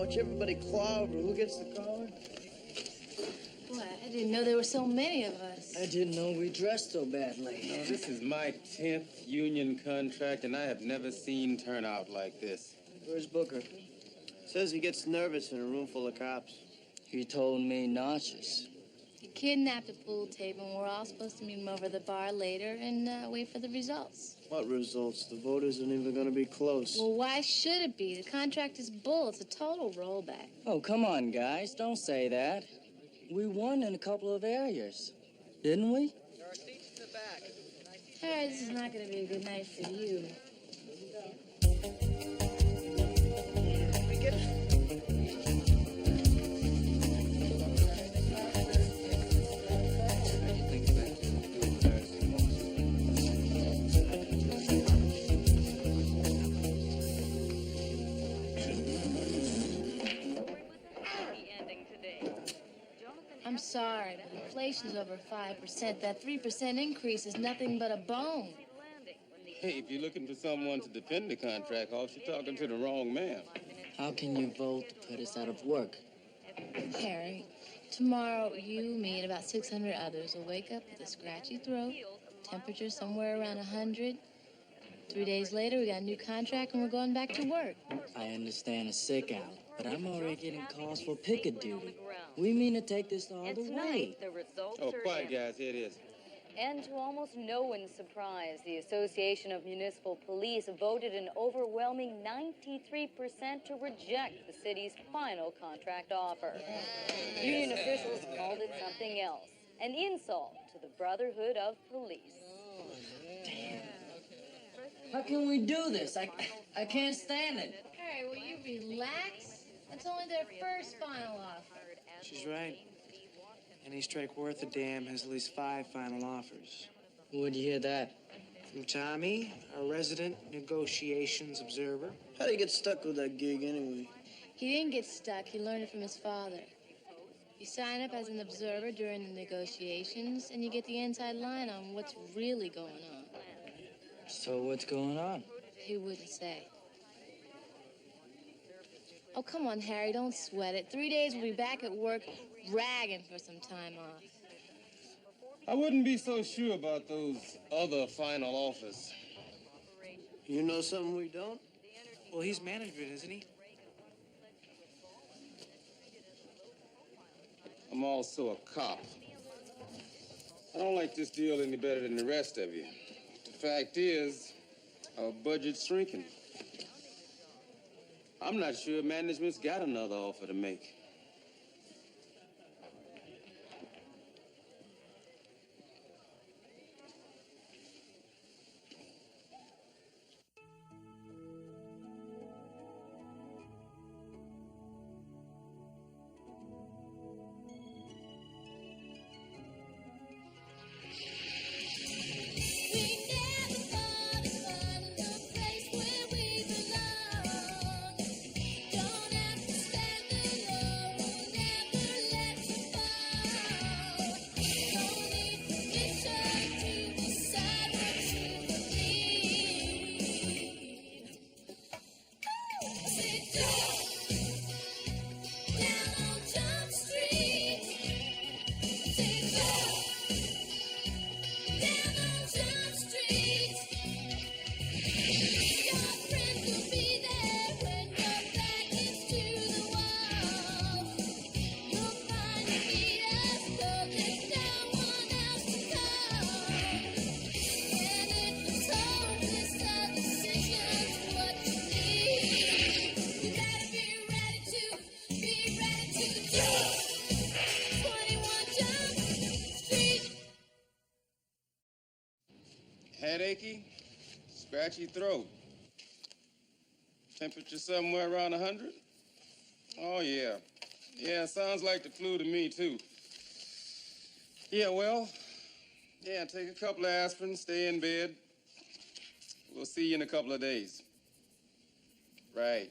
Watch everybody claw over who gets the collar. Boy, I didn't know there were so many of us. I didn't know we dressed so badly. No, this is my 10th union contract, and I have never seen turnout like this. Where's Booker? Says he gets nervous in a room full of cops. He told me nauseous. He kidnapped a pool table, and we're all supposed to meet him over the bar later and wait for the results. What results? The vote isn't even going to be close. Well, why should it be? The contract is bull. It's a total rollback. Oh, come on, guys. Don't say that. We won in a couple of areas, didn't we? There are seats in the back. Harry, this is not going to be a good night for you. We get I'm sorry, but inflation's over 5%. That 3% increase is nothing but a bone. Hey, if you're looking for someone to defend the contract off, you're talking to the wrong man. How can you vote to put us out of work? Harry, tomorrow you, me, and about 600 others will wake up with a scratchy throat, temperature somewhere around 100. 3 days later, we got a new contract and we're going back to work. I understand a sick out, but I'm already getting calls for picket duty. We mean to take this all the way. The results Oh, are quiet, in. guys. Here it is. And to almost no one's surprise, the Association of Municipal Police voted an overwhelming 93% to reject the city's final contract offer. Union officials called it something else, an insult to the Brotherhood of Police. How can we do this? I can't stand it. Harry, will you relax? It's only their first final offer. She's right. Any strike worth a damn has at least 5 final offers. Where'd you hear that? From Tommy, a resident negotiations observer. How'd he get stuck with that gig anyway? He didn't get stuck. He learned it from his father. You sign up as an observer during the negotiations, and you get the inside line on what's really going on. So what's going on? He wouldn't say. Oh, come on, Harry, don't sweat it. 3 days we'll be back at work ragging for some time off. I wouldn't be so sure about those other final offers. You know something we don't? Well, he's management, isn't he? I'm also a cop. I don't like this deal any better than the rest of you. The fact is, our budget's shrinking. I'm not sure management's got another offer to make. Headachy, scratchy throat. Temperature somewhere around 100? Oh, yeah. Yeah, sounds like the flu to me, too. Yeah, well, take a couple of aspirin, stay in bed. We'll see you in a couple of days. Right.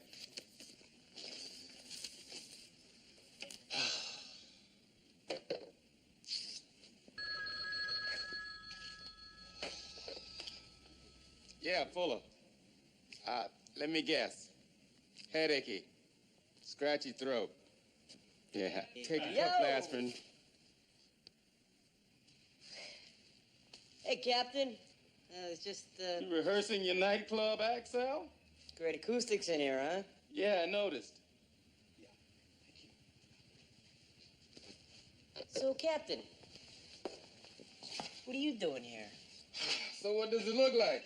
Yeah, Fuller. Let me guess. Headachy. scratchy throat. Yeah, take a couple aspirin. Hey, Captain. It's just, You rehearsing your nightclub act, Sal? great acoustics in here, huh? Yeah, I noticed. So, Captain, what are you doing here? So what does it look like?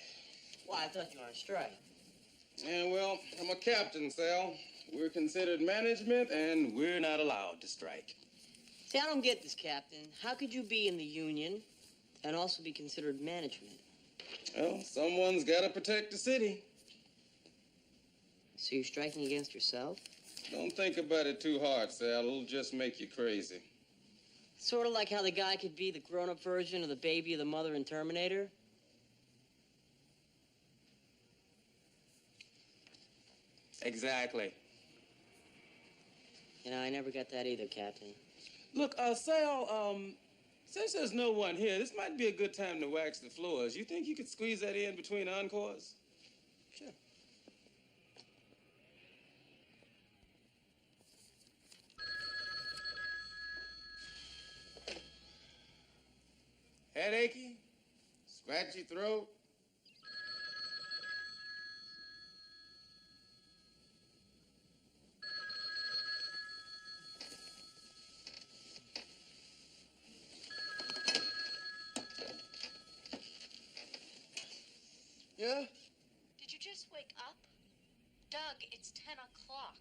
Well, I thought you were on strike. Yeah, well, I'm a captain, Sal. We're considered management, and we're not allowed to strike. See, I don't get this, Captain. How could you be in the union and also be considered management? Well, someone's got to protect the city. So you're striking against yourself? Don't think about it too hard, Sal. It'll just make you crazy. Sort of like how the guy could be the grown-up version of the baby of the mother in Terminator. Exactly. You know, I never got that either, Captain. Look, Sal, since there's no one here, this might be a good time to wax the floors. You think you could squeeze that in between encores? Sure. Headachy? Scratchy throat? Yeah? Did you just wake up? Doug, it's 10 o'clock.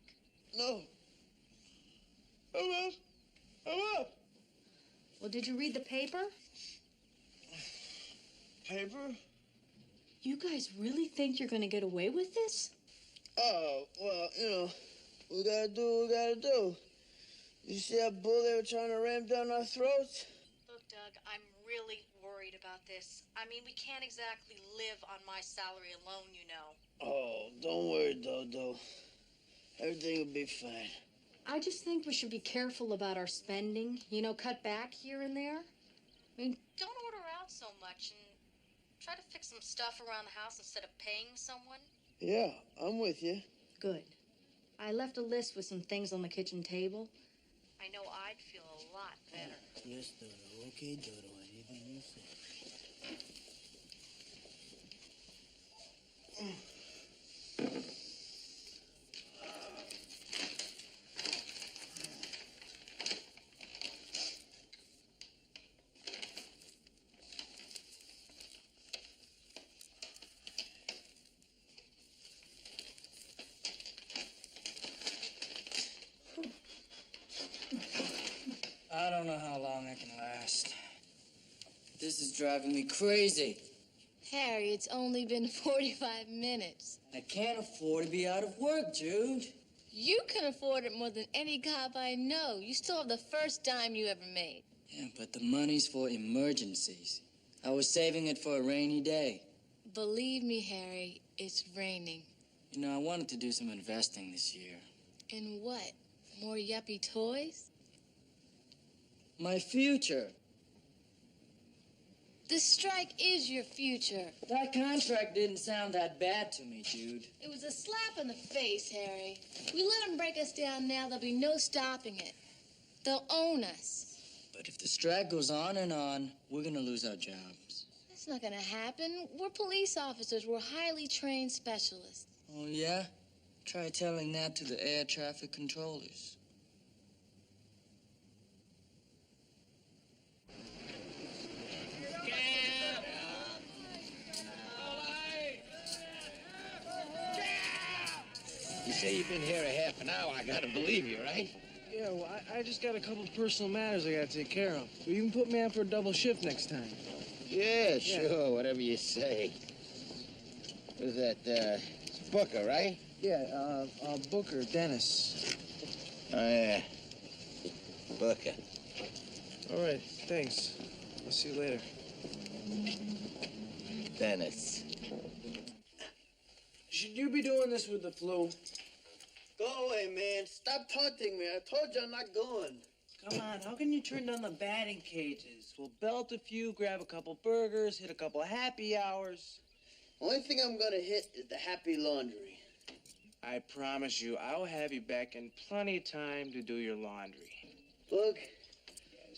No. I'm up. I'm up. Well, did you read the paper? Paper? You guys really think you're gonna get away with this? Oh, well, you know, we gotta do what we gotta do. You see that bull they were trying to ram down our throats? Look, Doug, I'm really worried about this. I mean, we can't exactly live on my salary alone, you know. Oh, don't worry, Dodo. Everything will be fine. I just think we should be careful about our spending. You know, cut back here and there. I mean, Don't order out so much and try to fix some stuff around the house instead of paying someone. Yeah, I'm with you. good. I left a list with some things on the kitchen table. I know I'd feel a lot better. Yes, Dodo. Okay, Dodo. Anything you say. I don't know how long I can last. This is driving me crazy. Harry, it's only been 45 minutes. I can't afford to be out of work, Jude. You can afford it more than any cop I know. You still have the first dime you ever made. Yeah, but the money's for emergencies. I was saving it for a rainy day. Believe me, Harry, it's raining. You know, I wanted to do some investing this year. In what? More yuppie toys? My future. The strike is your future. That contract didn't sound that bad to me, Jude. It was a slap in the face, Harry. We let them break us down now, there'll be no stopping it. They'll own us. But if the strike goes on and on, we're gonna lose our jobs. That's not gonna happen. We're police officers. We're highly trained specialists. Oh, yeah? Try telling that to the air traffic controllers. You say you've been here a half an hour. I gotta believe you, right? Yeah, well, I just got a couple of personal matters I gotta take care of. Will you can put me on for a double shift next time? Yeah, sure. Whatever you say. Who's that? It's Booker, right? Yeah, Booker, Dennis. Oh, yeah. Booker. All right, thanks. I'll see you later. Dennis. Should you be doing this with the flu? Go away, man. Stop taunting me. I told you I'm not going. Come on, how can you turn down the batting cages? We'll belt a few, grab a couple burgers, hit a couple of happy hours. Only thing I'm gonna hit is the happy laundry. I promise you, I'll have you back in plenty of time to do your laundry. Look,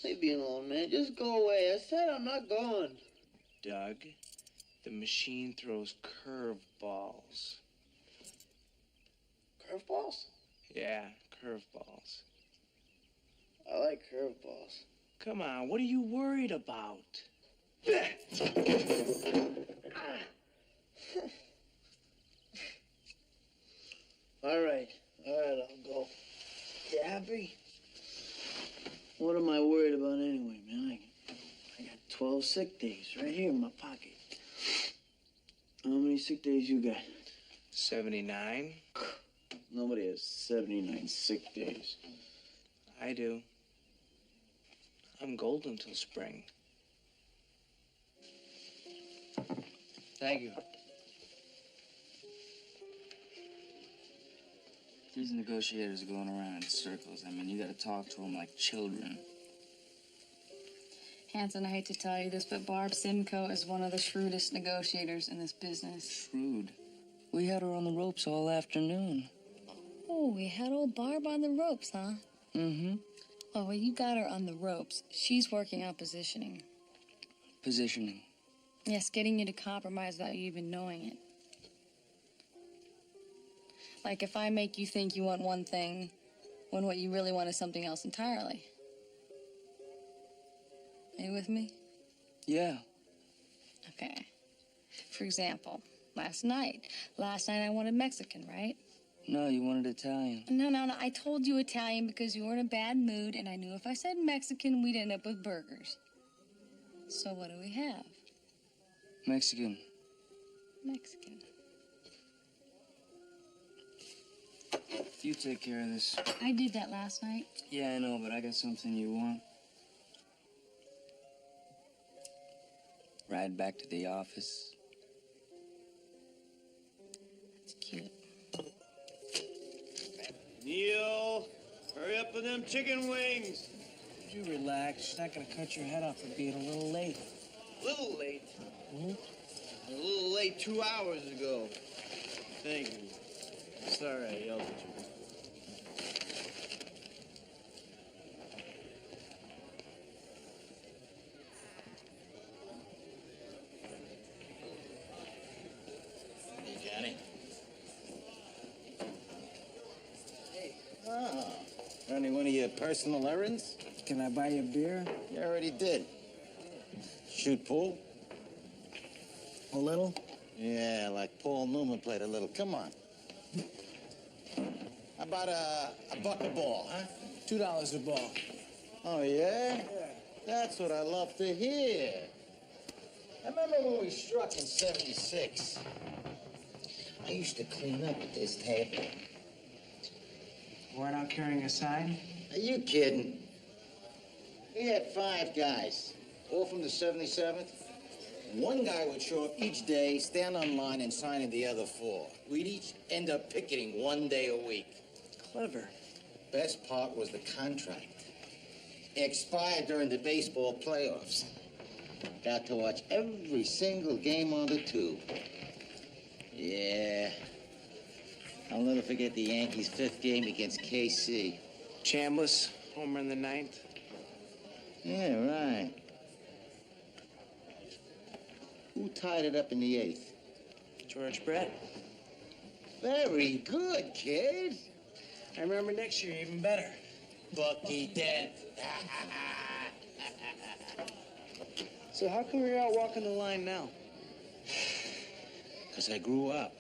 leave me alone, man. Just go away. I said I'm not going. Doug, the machine throws curveballs. Curveballs? Yeah, curveballs. I like curveballs. Come on, what are you worried about? All right, I'll go. You happy? What am I worried about anyway, man? I got 12 sick days right here in my pocket. How many sick days you got? 79. Nobody has 79 sick days. I do. I'm golden till spring. Thank you. These negotiators are going around in circles. I mean, you gotta talk to them like children. Hanson, I hate to tell you this, but Barb Simcoe is one of the shrewdest negotiators in this business. Shrewd. We had her on the ropes all afternoon. Oh, we had old Barb on the ropes, huh? Mm-hmm. Oh, well, you got her on the ropes. She's working on positioning. Positioning. Yes, getting you to compromise without you even knowing it. Like if I make you think you want one thing when what you really want is something else entirely. Are you with me? Yeah. Okay. For example, last night I wanted Mexican, right? No, you wanted Italian. No. I told you Italian because you were in a bad mood, and I knew if I said Mexican, we'd end up with burgers. So what do we have? Mexican. Mexican. You take care of this. I did that last night. Yeah, I know, but I got something you want. Ride back to the office. That's cute. Neil, hurry up with them chicken wings. Would you relax? She's not gonna cut your head off for being a little late. A little late. Hmm? A little late 2 hours ago. Thank you. Sorry I yelled at you. Hey, Johnny. Oh, running one of your personal errands? Can I buy you a beer? You already did. Shoot pool? A little? Yeah, like Paul Newman played a little. Come on. How about a buck a ball, huh? $2 a ball. Oh, yeah? That's what I love to hear. I remember when we struck in 76. I used to clean up at this table. We're out carrying a sign? Are you kidding? We had 5 guys, all from the 77th. One guy would show up each day, stand on line, and sign in the other 4. We'd each end up picketing 1 day a week. Clever. Best part was the contract. It expired during the baseball playoffs. Got to watch every single game on the tube. Yeah. I'll never forget the Yankees' 5th game against KC. Chambliss, homer in the 9th. Yeah, right. Who tied it up in the 8th? George Brett. Very good, kid. I remember next year even better. Bucky Dent. So how come you're out walking the line now? Because I grew up.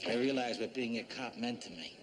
I realized what being a cop meant to me.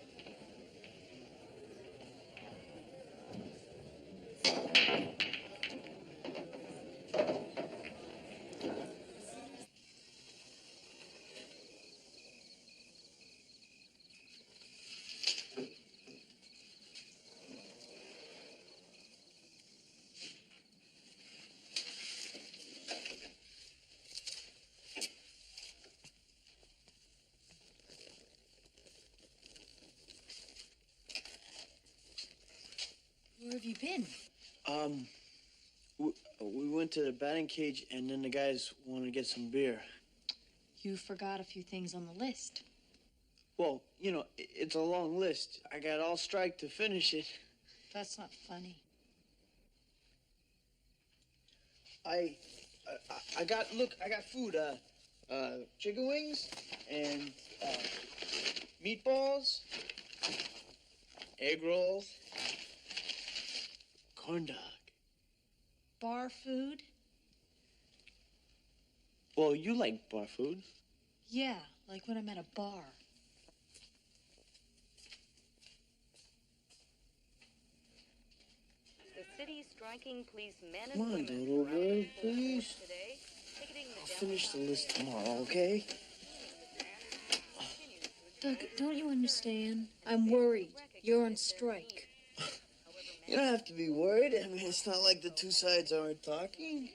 Where have you been? We went to the batting cage, and then the guys wanted to get some beer. You forgot a few things on the list. Well, you know, it's a long list. I got all strike to finish it. That's not funny. I got food. Chicken wings and meatballs, egg rolls, corn dog. Bar food? Well, you like bar food. Yeah, like when I'm at a bar. The city's striking police men and Come on, women Dodo, rallying full please. force today, picketing the I'll finish the downtown list tomorrow, okay? Doug, don't you understand? I'm worried. You're on strike. You don't have to be worried. I mean, it's not like the two sides aren't talking.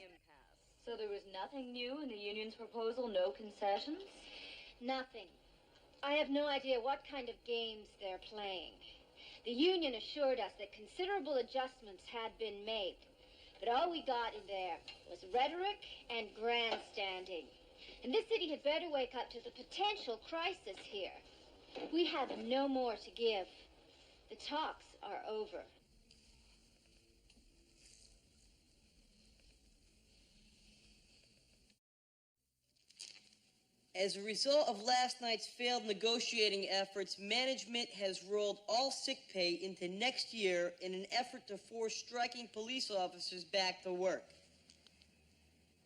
So there was nothing new in the union's proposal, no concessions? Nothing. I have no idea what kind of games they're playing. The union assured us that considerable adjustments had been made, but all we got in there was rhetoric and grandstanding. And this city had better wake up to the potential crisis here. We have no more to give. The talks are over. As a result of last night's failed negotiating efforts, management has rolled all sick pay into next year in an effort to force striking police officers back to work.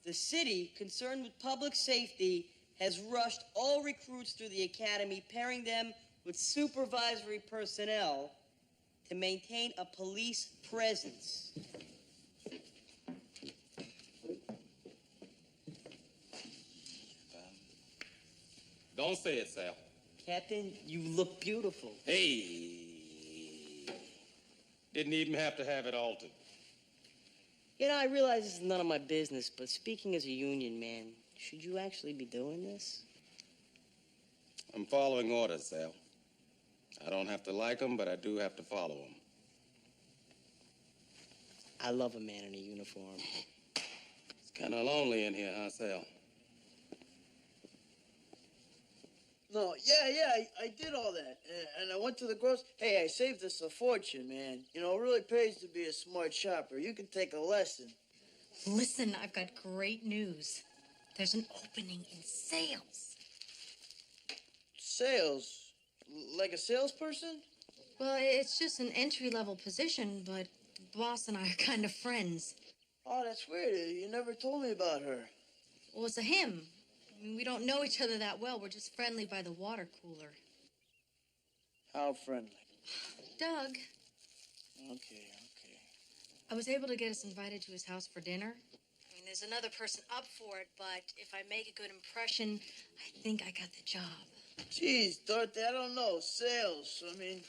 The city, concerned with public safety, has rushed all recruits through the academy, pairing them with supervisory personnel to maintain a police presence. Don't say it, Sal. Captain, you look beautiful. Hey. Didn't even have to have it altered. You know, I realize this is none of my business, but speaking as a union man, should you actually be doing this? I'm following orders, Sal. I don't have to like them, but I do have to follow them. I love a man in a uniform. It's kind of lonely in here, huh, Sal? No, yeah, I did all that. And I went to the grocery. Hey, I saved us a fortune, man. You know, it really pays to be a smart shopper. You can take a lesson. Listen, I've got great news. There's an opening in sales. Sales? Like a salesperson? Well, it's just an entry-level position, but the boss and I are kind of friends. Oh, that's weird. You never told me about her. Well, it's a him. I mean, we don't know each other that well. We're just friendly by the water cooler. How friendly? Doug. Okay. I was able to get us invited to his house for dinner. I mean, there's another person up for it, but if I make a good impression, I think I got the job. Geez, Dorothy, I don't know. Sales. I mean,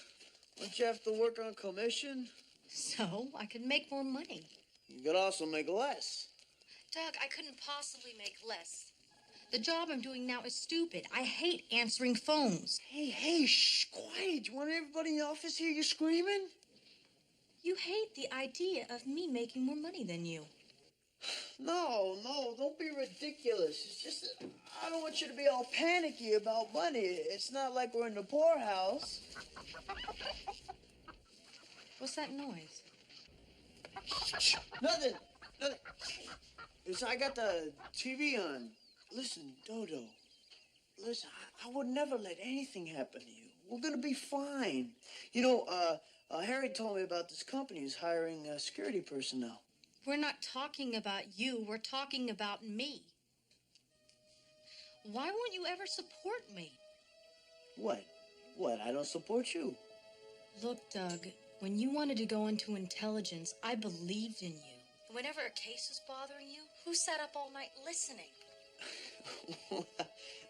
don't you have to work on commission? So, I could make more money. You could also make less. Doug, I couldn't possibly make less. The job I'm doing now is stupid. I hate answering phones. Hey, shh, quiet. You want everybody in the office hear you screaming? You hate the idea of me making more money than you. No, don't be ridiculous. It's just that I don't want you to be all panicky about money. It's not like we're in the poorhouse. What's that noise? Nothing. I got the TV on. Listen, Dodo. Listen, I would never let anything happen to you. We're gonna be fine. You know, Harry told me about this company who's hiring security personnel. We're not talking about you. We're talking about me. Why won't you ever support me? What? I don't support you. Look, Doug, when you wanted to go into intelligence, I believed in you. Whenever a case was bothering you, who sat up all night listening?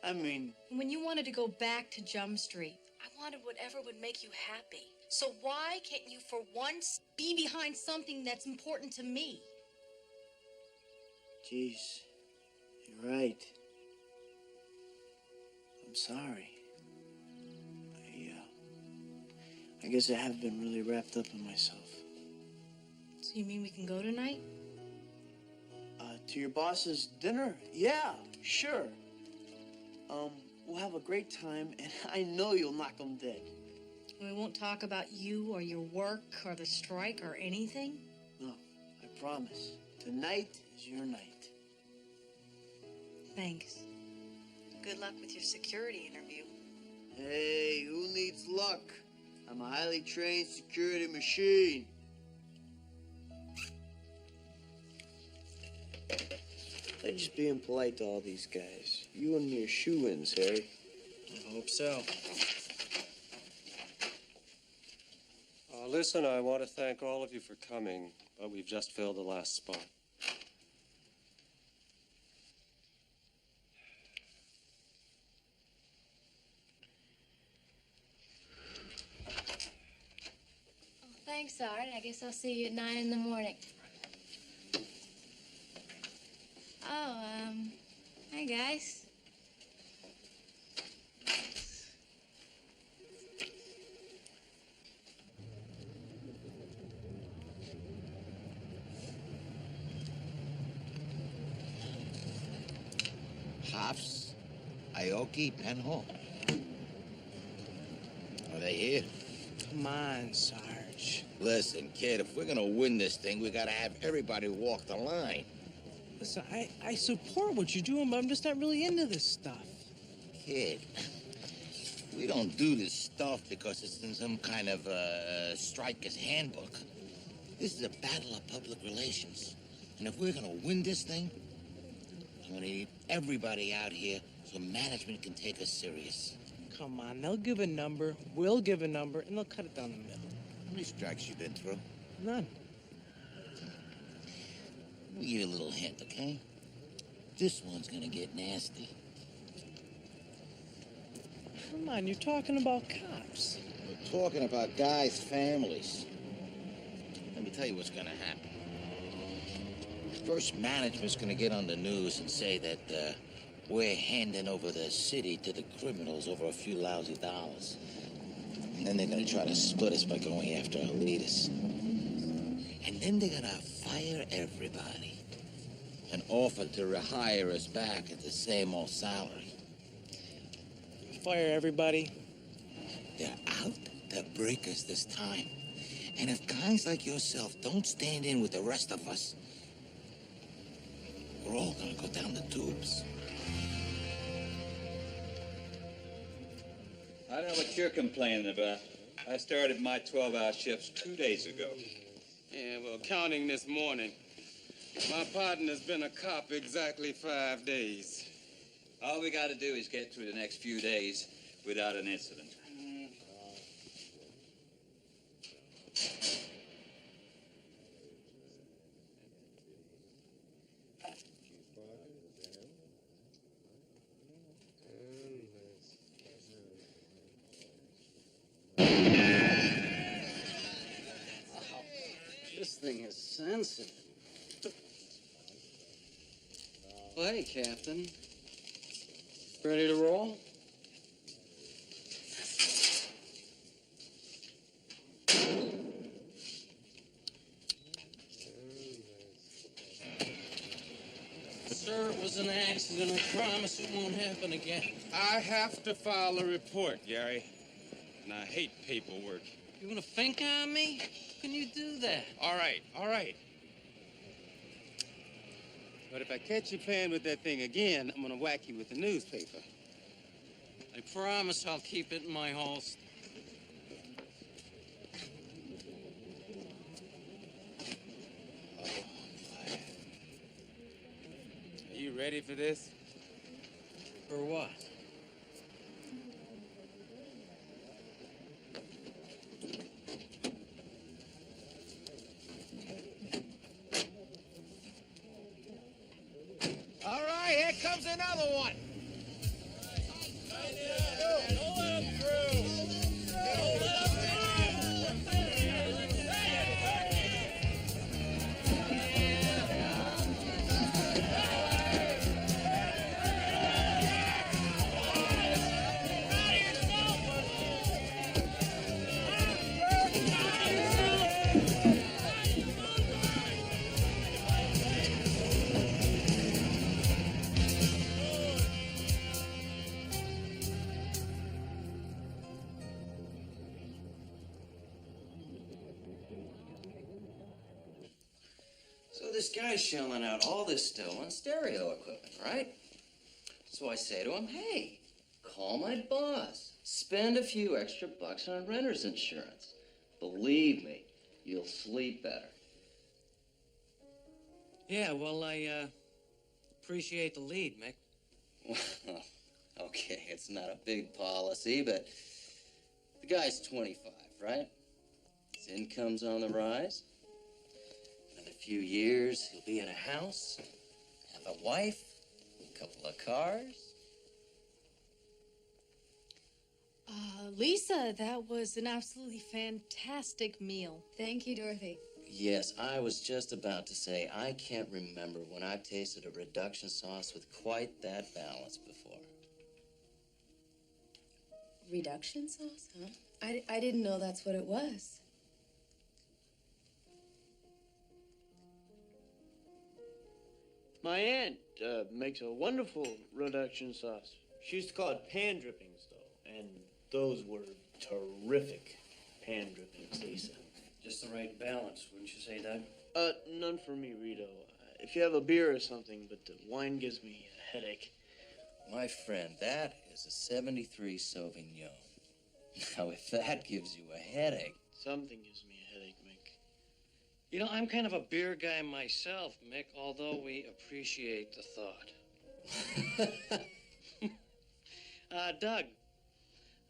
I mean... When you wanted to go back to Jump Street, I wanted whatever would make you happy. So why can't you, for once, be behind something that's important to me? Jeez, you're right. I'm sorry. I guess I have been really wrapped up in myself. So you mean we can go tonight? To your boss's dinner? Yeah, sure. We'll have a great time, and I know you'll knock them dead. We won't talk about you or your work or the strike or anything? No, I promise. Tonight is your night. Thanks. Good luck with your security interview. Hey, who needs luck? I'm a highly trained security machine. They're just being polite to all these guys. You and me are shoo-ins, Harry. I hope so. Listen, I want to thank all of you for coming, but we've just filled the last spot. Thanks, Art. I guess I'll see you at 9 in the morning. Oh, hi, guys. Hops, Aoki, Penhall. Are they here? Come on, Sarge. Listen, kid, if we're gonna win this thing, we gotta have everybody walk the line. Listen, I support what you're doing, but I'm just not really into this stuff. Kid, we don't do this stuff because it's in some kind of striker's handbook. This is a battle of public relations. And if we're gonna win this thing, I'm gonna need everybody out here so management can take us serious. Come on, they'll give a number, we'll give a number, and they'll cut it down the middle. How many strikes you been through? None. Let me give you a little hint, okay? This one's gonna get nasty. Come on, you're talking about cops. We're talking about guys' families. Let me tell you what's gonna happen. First, management's gonna get on the news and say that we're handing over the city to the criminals over a few lousy dollars. And then they're gonna try to split us by going after our leaders. And then they're gonna fire everybody and offer to rehire us back at the same old salary. Fire everybody. They're out to break us this time. And if guys like yourself don't stand in with the rest of us, we're all gonna go down the tubes. I know what you're complaining about. I started my 12-hour shifts 2 days ago. Yeah, well, counting this morning, my partner's been a cop exactly 5 days. All we got to do is get through the next few days without an incident. This thing is sensitive. Well, hey, Captain. Ready to roll? Sir, it was an accident. I promise it won't happen again. I have to file a report, Gary. And I hate paperwork. You gonna fink on me? How can you do that? All right, all right. But if I catch you playing with that thing again, I'm gonna whack you with the newspaper. I promise I'll keep it in my holster. Are you ready for this? For what? All right, here comes another one. So this guy's shelling out all this stolen stereo equipment, right? So I say to him, hey, call my boss. Spend a few extra bucks on renter's insurance. Believe me, you'll sleep better. Yeah, well, I appreciate the lead, Mick. Okay, it's not a big policy, but the guy's 25, right? His income's on the rise. Another few years, he'll be in a house, have a wife, a couple of cars. Lisa, that was an absolutely fantastic meal. Thank you, Dorothy. Yes, I was just about to say, I can't remember when I've tasted a reduction sauce with quite that balance before. Reduction sauce, huh? I didn't know that's what it was. My aunt makes a wonderful reduction sauce. She used to call it pan drippings, though, and those were terrific pan drippings, Lisa. Just the right balance, wouldn't you say, Doug? None for me, Rito. If you have a beer or something, but the wine gives me a headache. My friend, that is a 73 Sauvignon. Now, if that gives you a headache... Something gives me a headache, Mick. You know, I'm kind of a beer guy myself, Mick, although we appreciate the thought. Doug,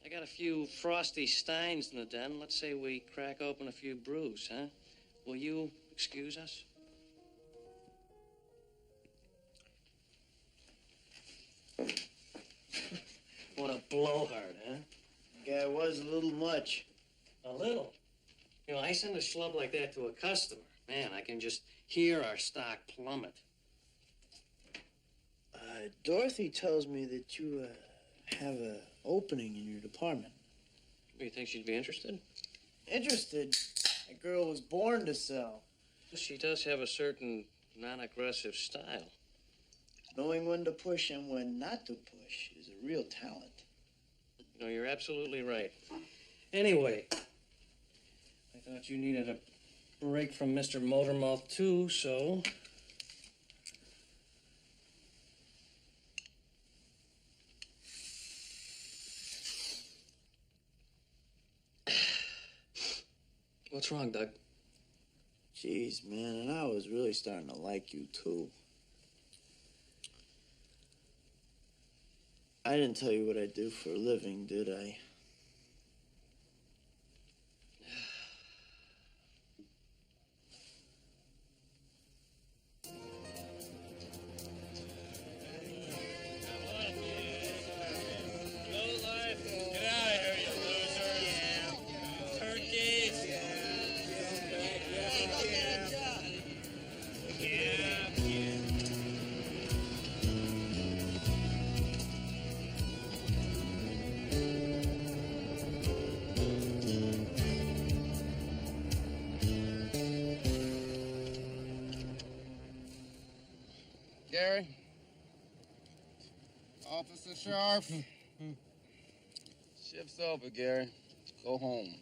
I got a few frosty steins in the den. Let's say we crack open a few brews, huh? Will you excuse us? What a blowhard, huh? Guy was a little much. A little. You know, I send a schlub like that to a customer. Man, I can just hear our stock plummet. Dorothy tells me that you have an opening in your department. Do you think she'd be interested? Interested? That girl was born to sell. She does have a certain non-aggressive style. Knowing when to push and when not to push is a real talent. No, you're absolutely right. Anyway, I thought you needed a break from Mr. Motormouth, too, so... What's wrong, Doug? Jeez, man, and I was really starting to like you, too. I didn't tell you what I do for a living, did I? Gary? Officer Sharp? Shift's over, Gary. Go home.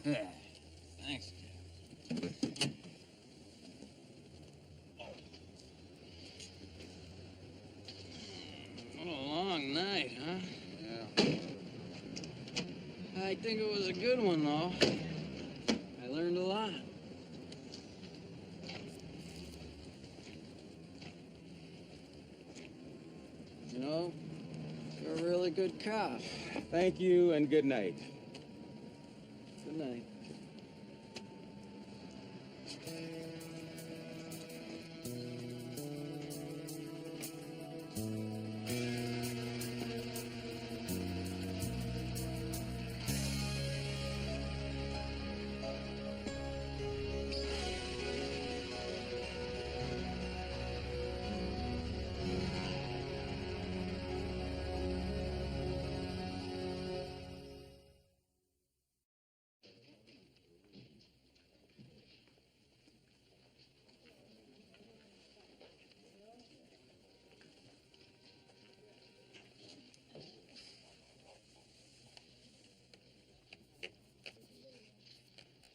Thanks, Gary. What a long night, huh? Yeah. I think it was a good one, though. I learned a lot. You know, you're a really good cop. Thank you and good night. Good night.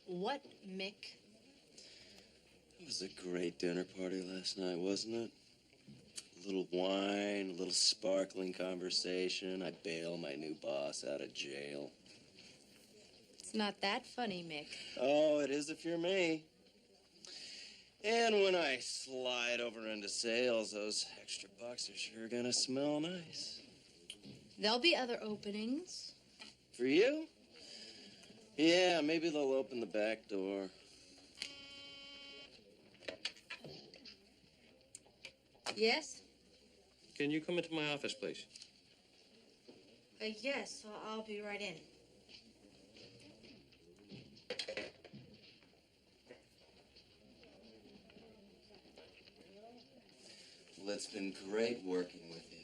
What, Mick? It was a great dinner party last night, wasn't it? A little wine, a little sparkling conversation. I bail my new boss out of jail. It's not that funny, Mick. Oh, it is if you're me. And when I slide over into sales, those extra bucks are sure gonna smell nice. There'll be other openings. For you? Yeah, maybe they'll open the back door. Yes? Can you come into my office, please? Yes, so I'll be right in. Well, it's been great working with you.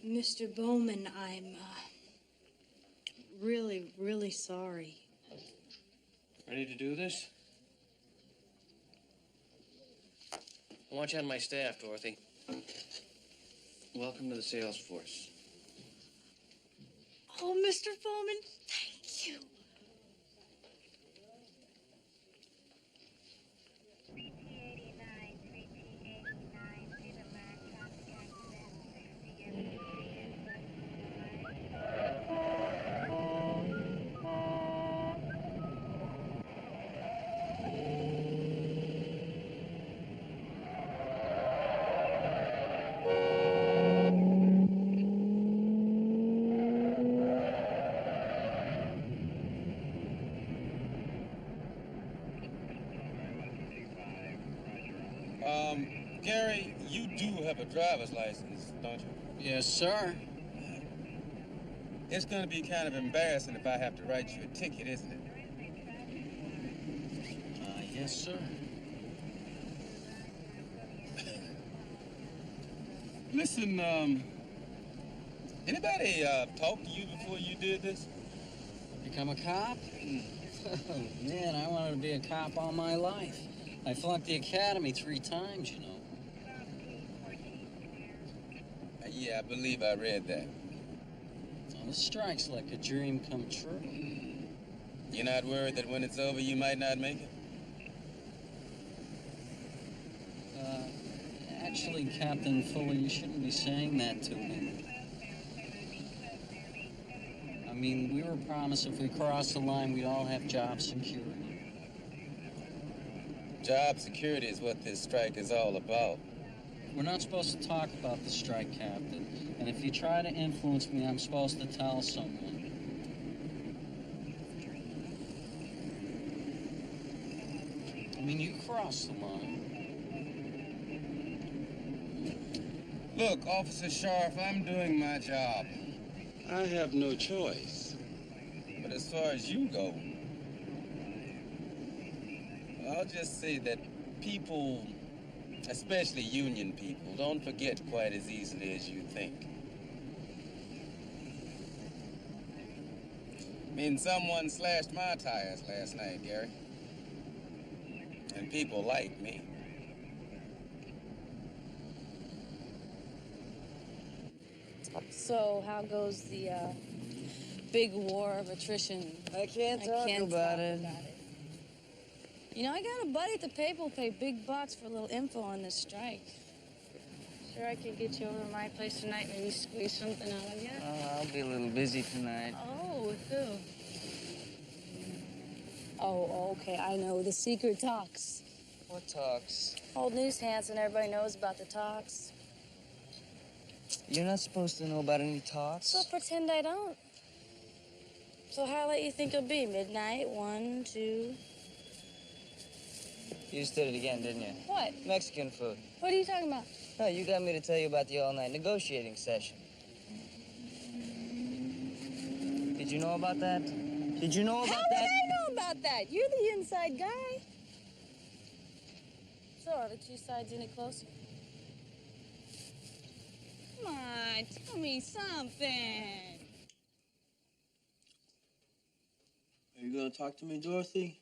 Mr. Bowman, I'm, really, really sorry. Ready to do this? I want you on my staff, Dorothy. Welcome to the sales force. Oh, Mr. Bowman, thank you. Gary, you do have a driver's license, don't you? Yes, sir. It's going to be kind of embarrassing if I have to write you a ticket, isn't it? Yes, sir. Listen, anybody talk to you before you did this? Become a cop? Man, I wanted to be a cop all my life. I flunked the academy 3 times, you know. Yeah, I believe I read that. Well, this strike's like a dream come true. You're not worried that when it's over, you might not make it? Actually, Captain Fuller, you shouldn't be saying that to me. I mean, we were promised if we crossed the line, we'd all have job security. Job security is what this strike is all about. We're not supposed to talk about the strike, Captain. And if you try to influence me, I'm supposed to tell someone. I mean, you crossed the line. Look, Officer Sharp, I'm doing my job. I have no choice. But as far as you go, I'll just say that people, especially union people, don't forget quite as easily as you think. I mean, someone slashed my tires last night, Gary. And people like me. So, how goes the big war of attrition? I can't talk about it. You know, I got a buddy at the paper who'll pay big bucks for a little info on this strike. Sure, I could get you over to my place tonight, maybe squeeze something out of you. Oh, I'll be a little busy tonight. Oh, with who? Oh, okay, I know. The secret talks. What talks? Old news Hanson, everybody knows about the talks. You're not supposed to know about any talks. So pretend I don't. So how late you think it'll be? Midnight? 1, 2? You just did it again, didn't you? What? Mexican food. What are you talking about? No, you got me to tell you about the all-night negotiating session. Did you know about that? Did you know about How that? did I know about that? You're the inside guy. So, are the two sides in it closer? Come on, tell me something. Are you gonna talk to me, Dorothy?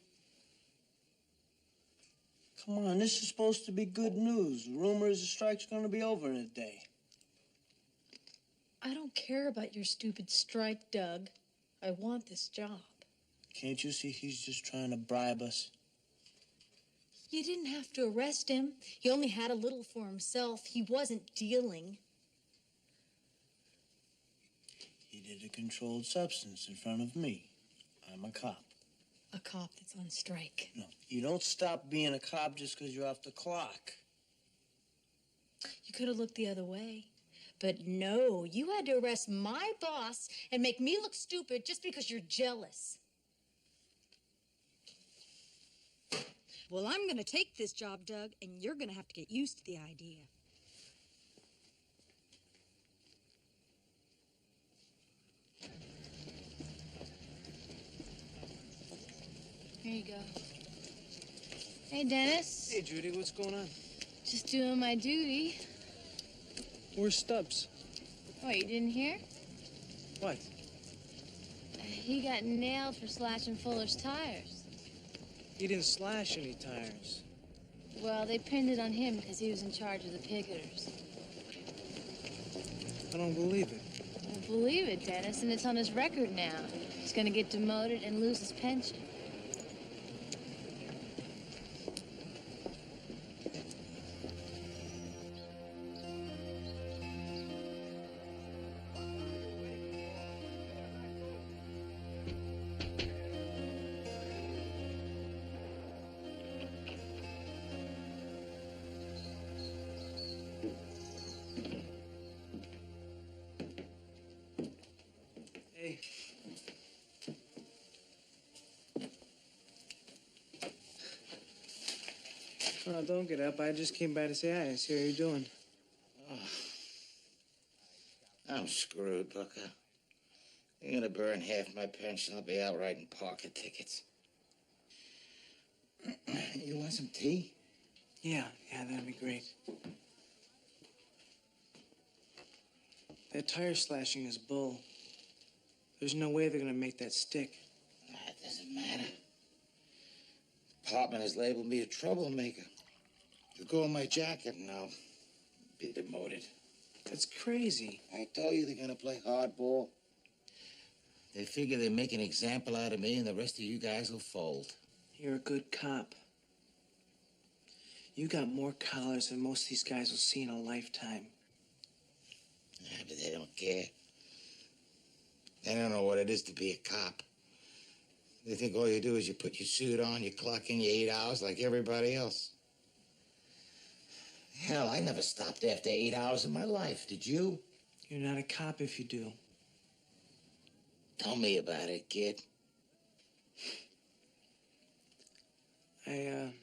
Come on, this is supposed to be good news. Rumor is the strike's gonna be over in a day. I don't care about your stupid strike, Doug. I want this job. Can't you see he's just trying to bribe us? You didn't have to arrest him. He only had a little for himself. He wasn't dealing. He did a controlled substance in front of me. I'm a cop. A cop that's on strike. No, you don't stop being a cop just because you're off the clock. You could have looked the other way. But no, you had to arrest my boss and make me look stupid just because you're jealous. Well, I'm going to take this job, Doug, and you're going to have to get used to the idea. Here you go. Hey, Dennis. Hey, Judy, what's going on? Just doing my duty. Where's Stubbs? Oh, you didn't hear? What? He got nailed for slashing Fuller's tires. He didn't slash any tires. Well, they pinned it on him because he was in charge of the picketers. I don't believe it. Well, believe it, Dennis, and it's on his record now. He's going to get demoted and lose his pension. Hey. Oh, don't get up. I just came by to say hi and see how you're doing. Oh. I'm screwed, Booker. You're gonna burn half my pension. I'll be out writing parking tickets. You want some tea? Yeah, that'd be great. That tire slashing is bull. There's no way they're gonna make that stick. It doesn't matter. The department has labeled me a troublemaker. You go in my jacket and I'll be demoted. That's crazy. I told you they're gonna play hardball. They figure they make an example out of me and the rest of you guys will fold. You're a good cop. You got more collars than most of these guys will see in a lifetime. Yeah, but they don't care. They don't know what it is to be a cop. They think all you do is you put your suit on, you clock in your 8 hours like everybody else. Hell, I never stopped after 8 hours in my life. Did you? You're not a cop if you do. Tell me about it, kid. I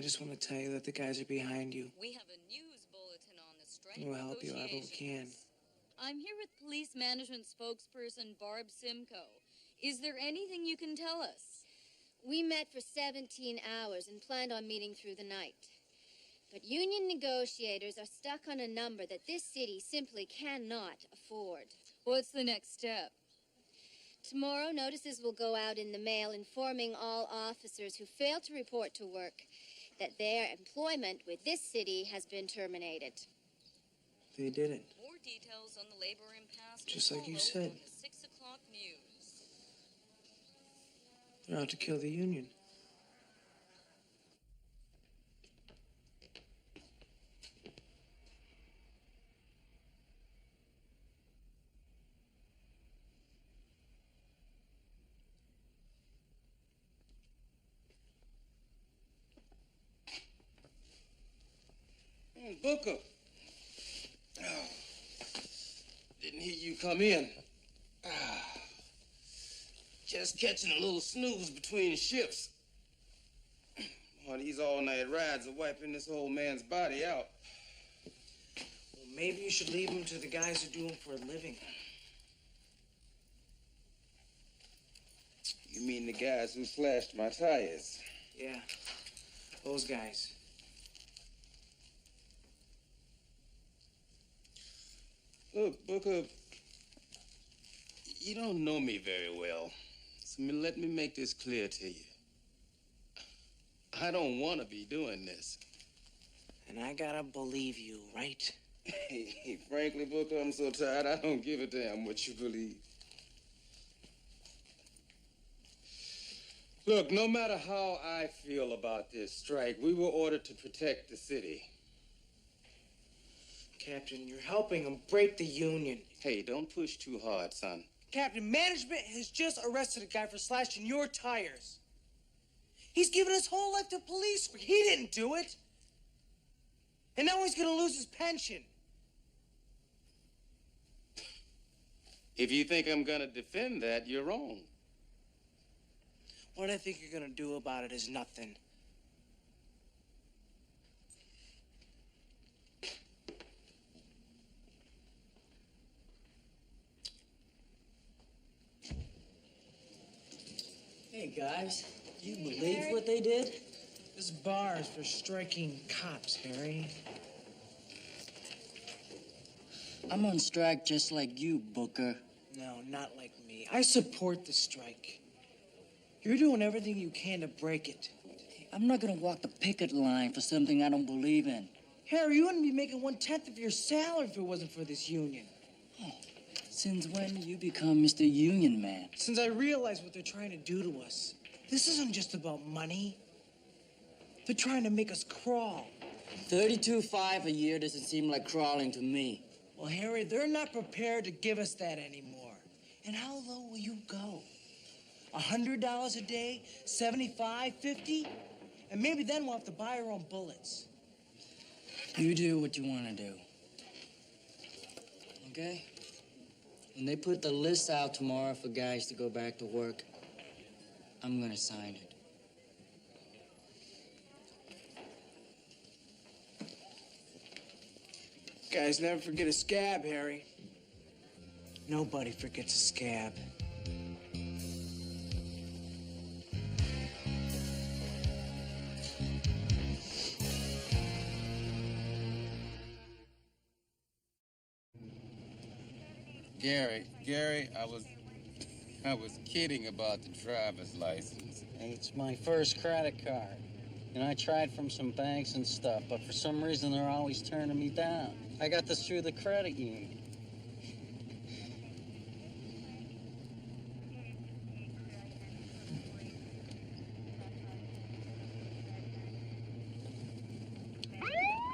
just want to tell you that the guys are behind you. We have a news bulletin on the strike We'll help you however we can. I'm here with police management spokesperson Barb Simcoe. Is there anything you can tell us? We met for 17 hours and planned on meeting through the night. But union negotiators are stuck on a number that this city simply cannot afford. What's the next step? Tomorrow, notices will go out in the mail informing all officers who fail to report to work that their employment with this city has been terminated. They did it. More details on the labor impasse. Just like you said. On the 6 o'clock news. They're out to kill the union. Booker. Oh, didn't hear you come in. Just catching a little snooze between shifts. Well, these all-night rides are wiping this old man's body out. Well, maybe you should leave them to the guys who do them for a living. You mean the guys who slashed my tires? Yeah, those guys. Look, Booker, you don't know me very well. So let me make this clear to you. I don't want to be doing this. And I gotta believe you, right? Hey, frankly, Booker, I'm so tired, I don't give a damn what you believe. Look, no matter how I feel about this strike, we were ordered to protect the city. Captain, you're helping them break the union. Hey, don't push too hard, son. Captain, management has just arrested a guy for slashing your tires. He's given his whole life to police work. He didn't do it. And now he's gonna lose his pension. If you think I'm gonna defend that, you're wrong. What I think you're gonna do about it is nothing. Hey, guys, do you believe what they did? This bar is for striking cops, Harry. I'm on strike just like you, Booker. No, not like me. I support the strike. You're doing everything you can to break it. I'm not gonna walk the picket line for something I don't believe in. Harry, you wouldn't be making 1/10 of your salary if it wasn't for this union. Oh, since when did you become Mr. Union Man? Since I realized what they're trying to do to us. This isn't just about money. They're trying to make us crawl. $32.5 a year doesn't seem like crawling to me. Well, Harry, they're not prepared to give us that anymore. And how low will you go? $100 a day? 75, 50? And maybe then we'll have to buy our own bullets. You do what you want to do. Okay? When they put the list out tomorrow for guys to go back to work, I'm gonna sign it. Guys, never forget a scab, Harry. Nobody forgets a scab. Gary, I was kidding about the driver's license. It's my first credit card. And I tried from some banks and stuff, but for some reason they're always turning me down. I got this through the credit union.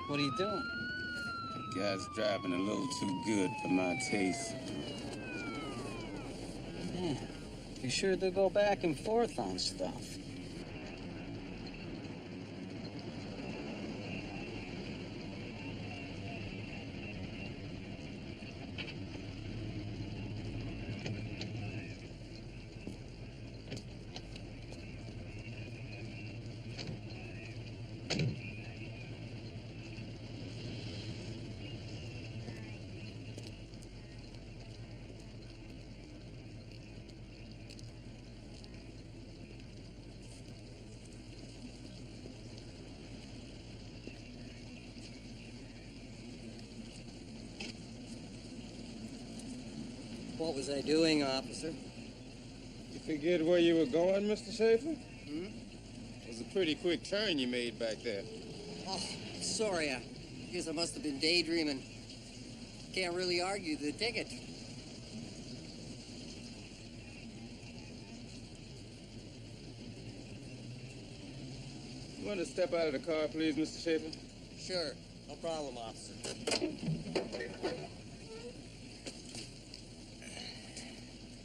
What are you doing? That guy's driving a little too good for my taste. Yeah. You sure they'll go back and forth on stuff. What was I doing, officer? You forget where you were going, Mr. Schaefer? It was a pretty quick turn you made back there. Oh, sorry. I guess I must have been daydreaming. Can't really argue the ticket. You want to step out of the car, please, Mr. Schaefer? Sure. No problem, officer.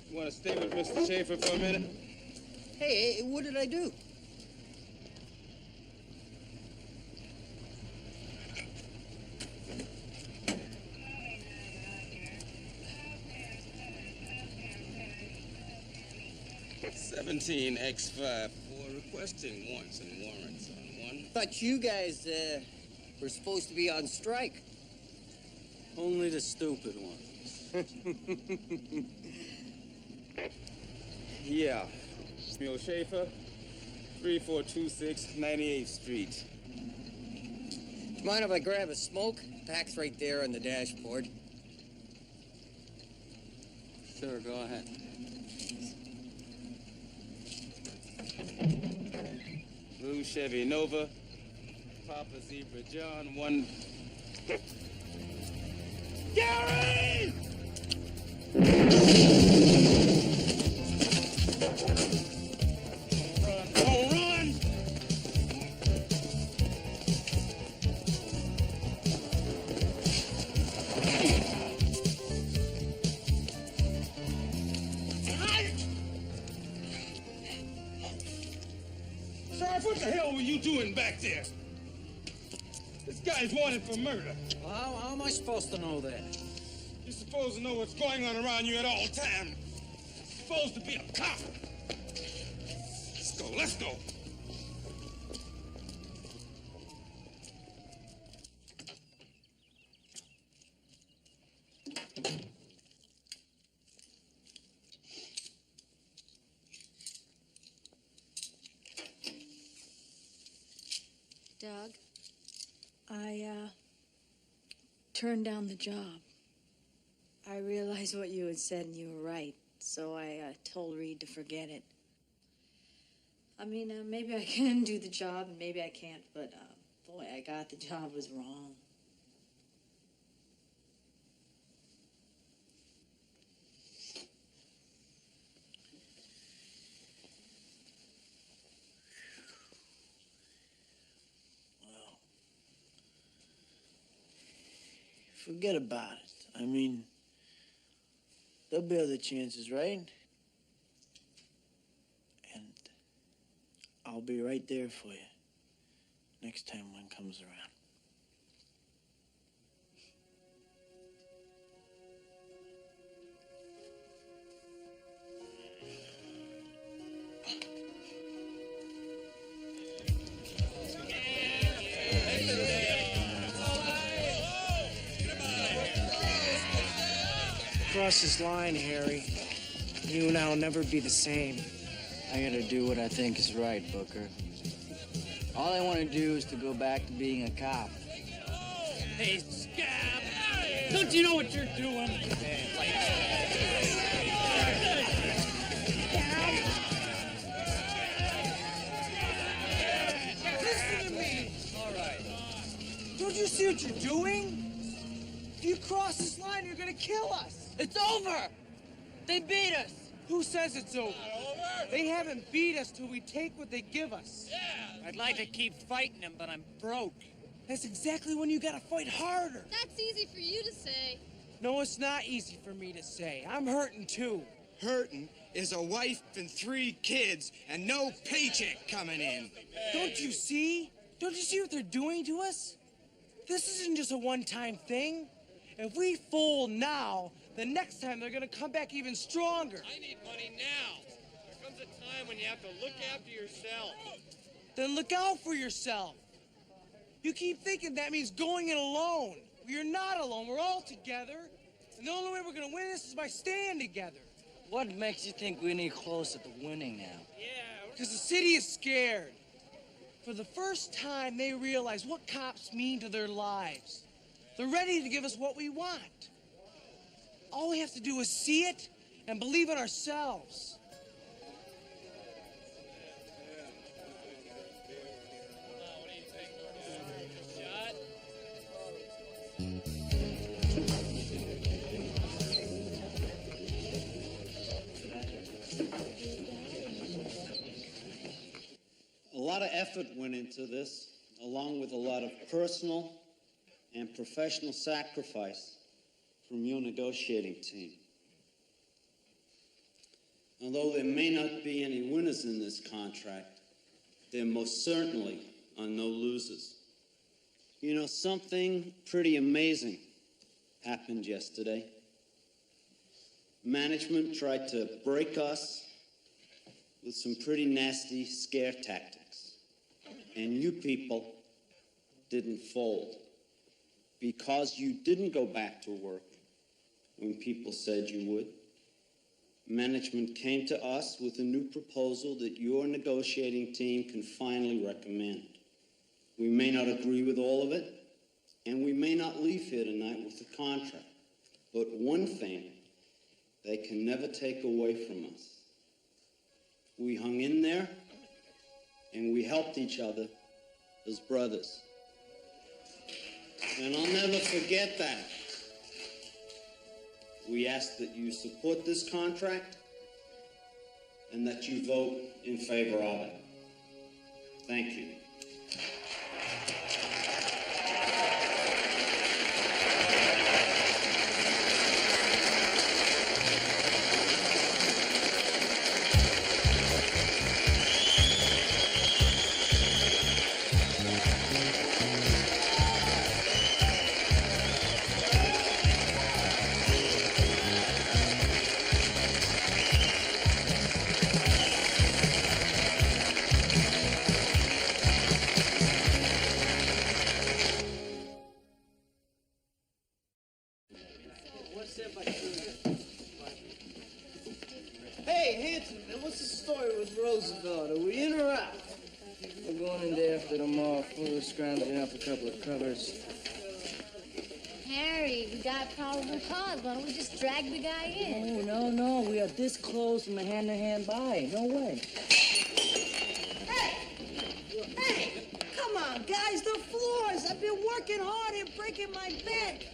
You want to stay with Mr. Schaefer for a minute? Hey, what did I do? X5 for requesting warrants and warrants on one. Thought you guys were supposed to be on strike. Only the stupid ones. Yeah. Mule Schaefer, 3426 98th Street. Mind if I grab a smoke? Pack's right there on the dashboard. Sure, go ahead. Blue 2 Chevy Nova, Papa Zebra John, 1... Gary! Don't run! Sarge, what the hell were you doing back there? This guy's wanted for murder. Well, how am I supposed to know that? You're supposed to know what's going on around you at all times. You're supposed to be a cop. Let's go. Doug, I turned down the job. I realized what you had said and you were right, so I told Reed to forget it. I mean, maybe I can do the job and maybe I can't, but boy, I got the job was wrong. Forget about it. I mean, there'll be other chances, right? And I'll be right there for you next time one comes around. Cross this line, Harry. You and I'll never be the same. I gotta do what I think is right, Booker. All I want to do is to go back to being a cop. Hey, scab! Don't you know what you're doing? Listen to me! All right. Don't you see what you're doing? If you cross this line, you're gonna kill us. It's over! They beat us! Who says it's over? They haven't beat us till we take what they give us. Yeah! I'd like to keep fighting them, but I'm broke. That's exactly when you gotta fight harder. That's easy for you to say. No, it's not easy for me to say. I'm hurting too. Hurting is a wife and 3 kids and no paycheck coming in. Don't you see? Don't you see what they're doing to us? This isn't just a one-time thing. If we fold now, the next time they're gonna come back even stronger. I need money now. There comes a time when you have to look after yourself. Then look out for yourself. You keep thinking that means going it alone. You're not alone. We're all together. And the only way we're gonna win this is by staying together. What makes you think we're any closer to winning now? Yeah, because the city is scared. For the first time, they realize what cops mean to their lives. They're ready to give us what we want. All we have to do is see it and believe in ourselves. A lot of effort went into this, along with a lot of personal and professional sacrifice from your negotiating team. Although there may not be any winners in this contract, there most certainly are no losers. You know, something pretty amazing happened yesterday. Management tried to break us with some pretty nasty scare tactics. And you people didn't fold. Because you didn't go back to work when people said you would. Management came to us with a new proposal that your negotiating team can finally recommend. We may not agree with all of it, and we may not leave here tonight with a contract. But one thing they can never take away from us. We hung in there, and we helped each other as brothers. And I'll never forget that. We ask that you support this contract and that you vote in favor of it. Thank you. Hey, Hanson, man, what's the story with Roosevelt? Are we in or out? We're going in day after tomorrow. We're scrounging up a couple of covers. Harry, we got probable cause. Why don't we just drag the guy in? No. We are this close from a hand-to-hand buy. No way. Hey, come on, guys, the floors. I've been working hard and breaking my bed.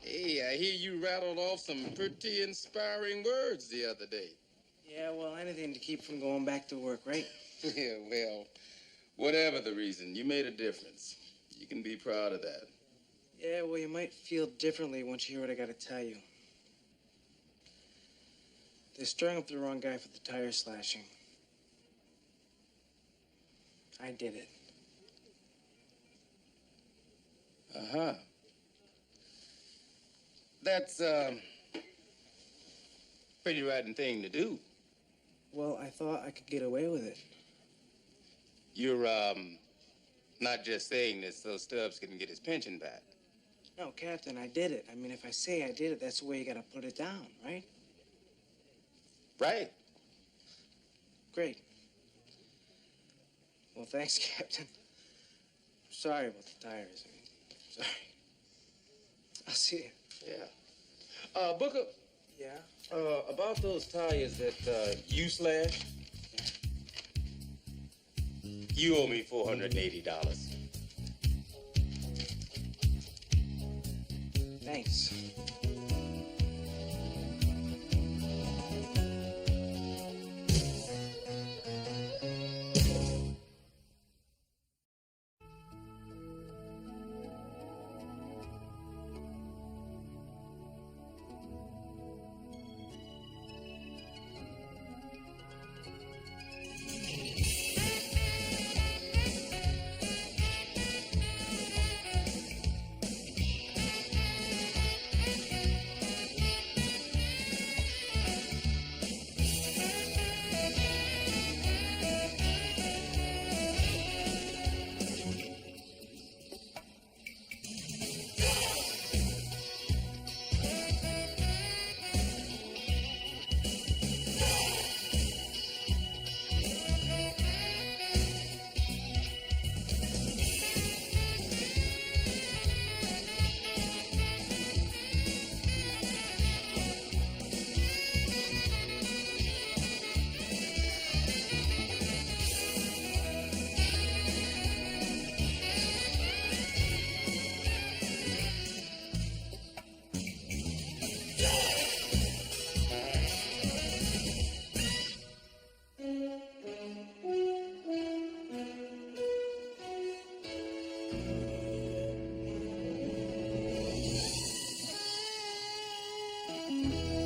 Hey, I hear you rattled off some pretty inspiring words the other day. Yeah, well, anything to keep from going back to work, right? Yeah, well, whatever the reason, you made a difference. You can be proud of that. Yeah, well, you might feel differently once you hear what I gotta tell you. They strung up the wrong guy for the tire slashing. I did it. Uh-huh. That's, pretty rotten thing to do. Well, I thought I could get away with it. You're, not just saying this so Stubbs can get his pension back. No, Captain, I did it. I mean, if I say I did it, that's the way you gotta put it down, right? Right. Great. Well, thanks, Captain. Sorry about the tires. I mean, sorry. I'll see you. Yeah. Booker. Yeah? About those tires that, you slashed. You owe me $480. Thanks. Bye.